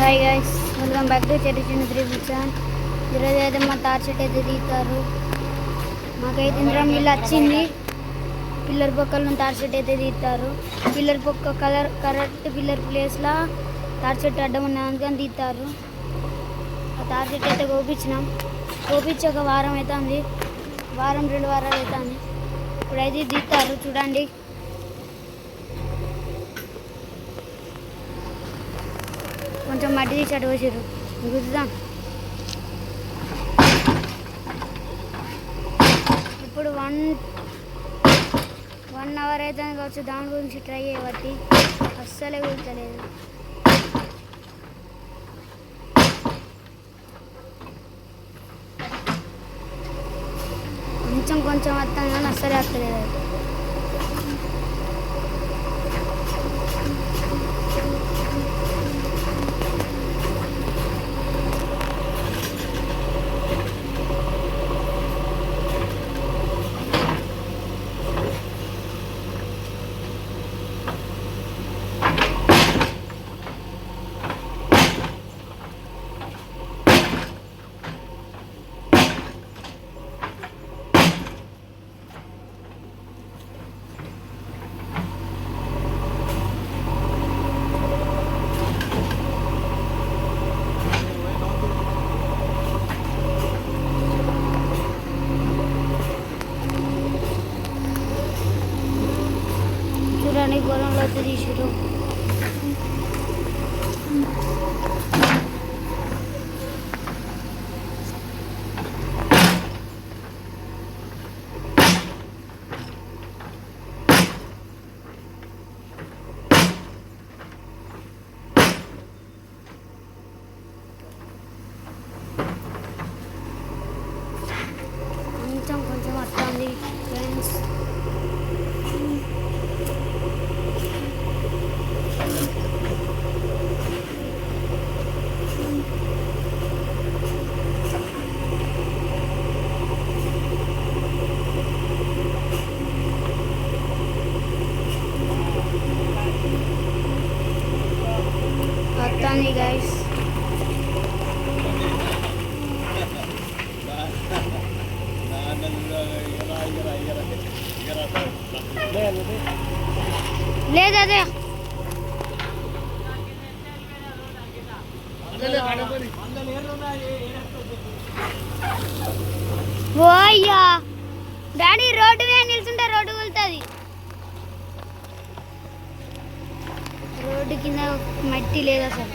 Hi guys, welcome back to చిన్న త్రిభుజాన్. ఈరోజు అయితే మా తార్ చెట్టు అయితే తీస్తారు. మాకైతే ఇంద్రం ఇల్లు వచ్చింది. పిల్లర్ పొక్కలను తార్ చెట్టు అయితే తీస్తారు. పిల్లర్ పొక్క కరెక్ట్ పిల్లర్ ప్లేస్లో తార్ చెట్టు అడ్డం ఉన్నది, అందుకని తీస్తారు. ఆ తార్ చెట్టు అయితే కోపించి ఒక వారం అవుతుంది, వారం 2 వారాలు అవుతుంది. ఇప్పుడైతే తీస్తారు చూడండి. కొంచెం మట్టి తీసి అటు పోసారు, గుద్దుదాం. ఇప్పుడు 1 అవర్ అయితే కావచ్చు. దాని గురించి ట్రై చేయబట్టి అస్సలే కూర్చోలేదు. కొంచెం వస్తాను కానీ అస్సలే వస్తలేదు. చూడండి, గొర్రెంలో అయితే తీసారు. కొంచెం వస్తుంది ఫ్రెండ్స్. వస్తుంది గైస్. లేదు అదే ఓ అయ్యా డాడీ, రోడ్డు మీద నిల్చుంటే రోడ్డు వెళ్తుంది. రోడ్డు కింద మట్టి లేదు అసలు.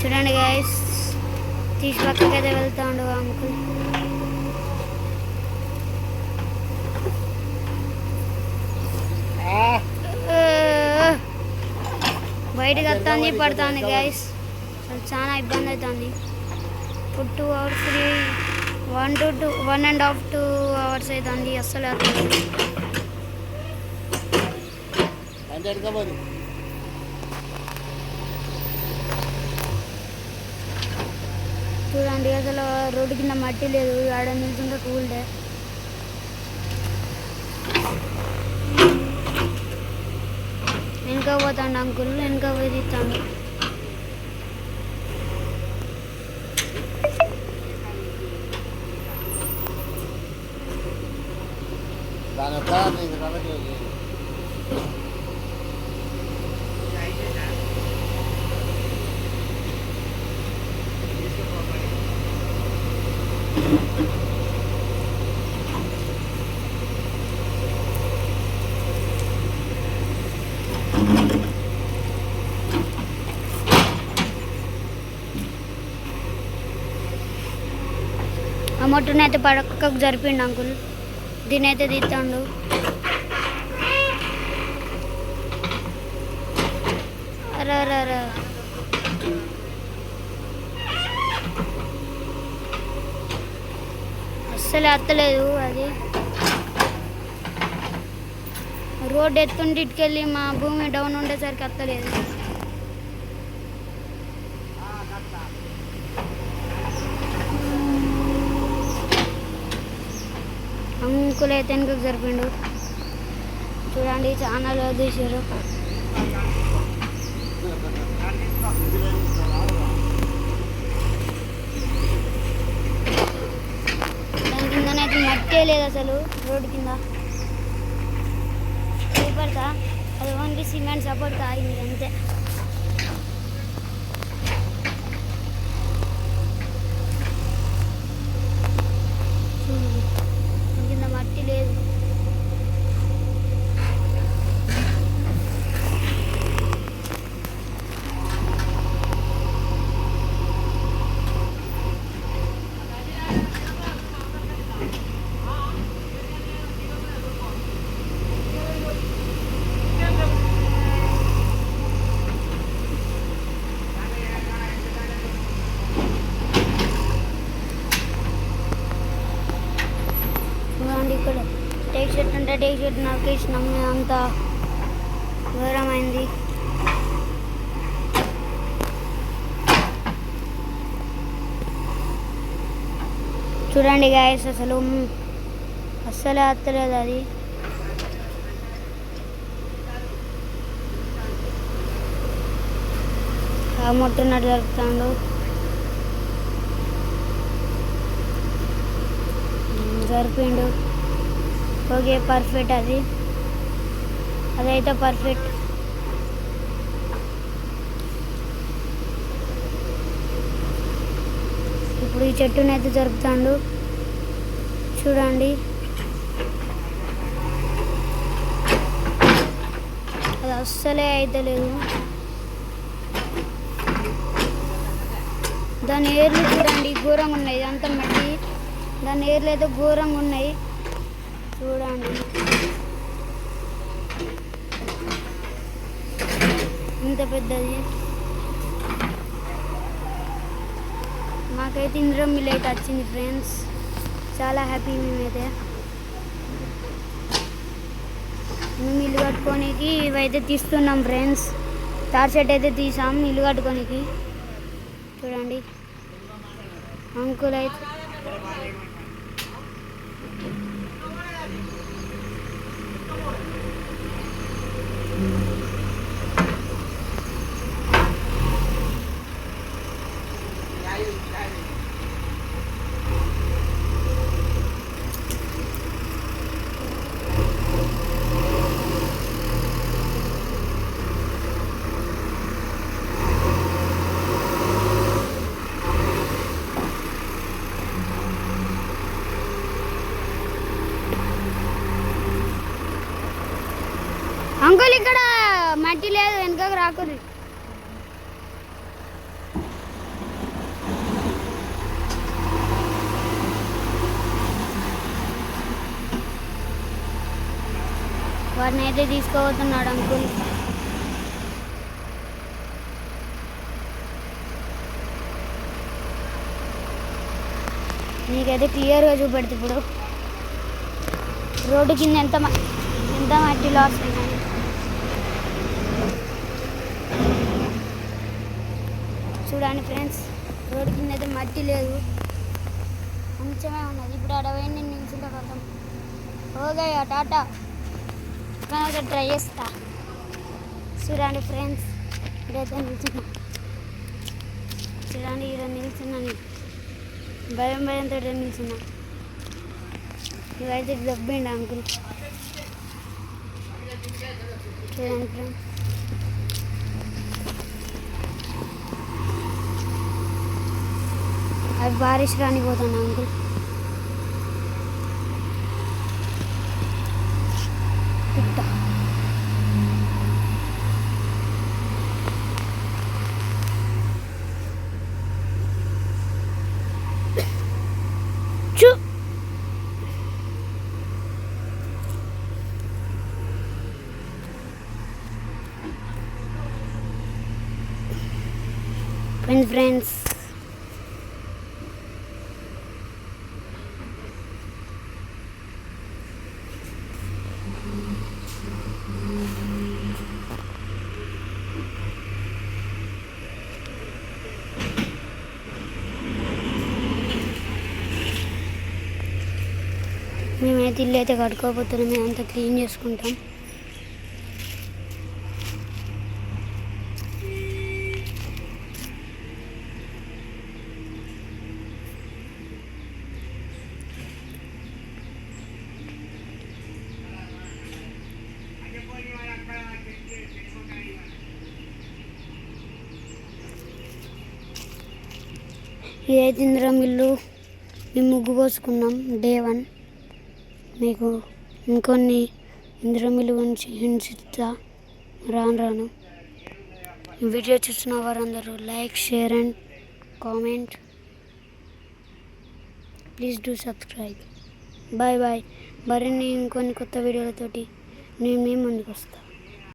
చూడండి గైస్, తీసి పక్కకి అయితే వెళ్తా ఉండు అంకుల్. బయటకు వస్తుంది, పడుతుంది గైస్. అసలు చాలా ఇబ్బంది అవుతుంది. ఇప్పుడు 2 అవర్స్ 1.5 to 2 అవర్స్ అవుతుంది. అస్సలు అవుతుంది. చూడండి, అసలు రోడ్డు కింద మట్టి లేదు. ఆడ నిల్చుంటే కూల్డే. వెనక పోతాండు అంకుల్, వెనక పోయి తీస్తాను. ఆ మొట్టుని అయితే పడక్కకు జరిపిండు అంకుల్. దీని అయితే తీస్తాడు. అరే అస్సలు ఎత్తలేదు. అది రోడ్ ఎత్తుండి ఇటుకెళ్ళి మా భూమి డౌన్ ఉండేసరికి ఎత్తలేదు. అంకుల్ అయితే వెనుకకు జరిపిండు. చూడండి చాలా తీసారు. దాని కిందనైతే మట్టే లేదు అసలు. రోడ్డు కింద సూపర్గా అది ఓన్లీ సిమెంట్ సపోర్ట్ కాగింది అంతే. కింద మట్టి లేదు. ఇక్కడ టేక్ షర్ట్ అంటే టేక్ షర్ట్ నరికేసినాం. అంత ఘోరమైంది. చూడండి గాయస్ అసలు అస్సలే అత్తలేదు అది. మొట్టన్నట్టు జరుపుతాడు. జరిపిండు. Okay perfect. అదైతే పర్ఫెక్ట్. ఇప్పుడు ఈ చెట్టుని అయితే జరుపుతాడు. చూడండి అది అస్సలే అయితే లేదు. దాని ఏర్లు చూడండి ఘోరంగా ఉన్నాయి. ఇదంతా మట్టి. దాని ఏర్లు అయితే ఘోరంగా ఉన్నాయి. చూడండి ఇంత పెద్దది. మాకైతే ఇంద్రం మిల్ అయితే వచ్చింది ఫ్రెండ్స్. చాలా హ్యాపీ మేమైతే. మేము ఇల్లు కట్టుకోనికి ఇవైతే తీస్తున్నాం ఫ్రెండ్స్. తార్ సెట్ అయితే తీసాం ఇల్లు కట్టుకోనికి. చూడండి అంకుల్ అయితే అంకుల్ ఇక్కడ మట్టి లేదు వెనుకకు రాకుర్రి. వాడిని అయితే తీసుకోబోతున్నాడు అంకుల్. నీకైతే క్లియర్గా చూపెడుతుంది. ఇప్పుడు రోడ్డు కింద ఎంత మట్టి లాస్ అయినాయి. చూడండి ఫ్రెండ్స్ రోడ్డు కింద అయితే మట్టి లేదు, కొంచెమే ఉన్నది. ఇప్పుడు ఆడ పోయి నేను నిల్చుంటే కదా. ఓకే టాటా. ఒకసారి ట్రై చేస్తా. చూడండి ఫ్రెండ్స్ ఇక్కడైతే నిల్చున్నా. చూడండి ఇక్కడ నిల్చున్నాను. భయంతో నిల్చున్నా. ఇవైతే దబ్బిండి అంకుల్. చూడండి ఫ్రెండ్స్ అది బారిష్ రానిపోతాను అంకుల్. ఫ్రెండ్స్ మేమైతే మేమైతే ఇల్లు అయితే కడుక్కోపోతున్నాం, మేము అంతా క్లీన్ చేసుకుంటాం. ఇదైతే ఇందిరం ఇల్లు. మేము ముగ్గు పోసుకున్నాం డే 1. మీకు ఇంకొన్ని ఇందిరం ఇల్లు గురించి హింసిస్తా రాను. వీడియో చూస్తున్న వారందరూ like, share and comment. Please do subscribe. Bye bye. మరిన్ని ఇంకొన్ని కొత్త వీడియోలతోటి నేను మీ ముందుకు వస్తాను.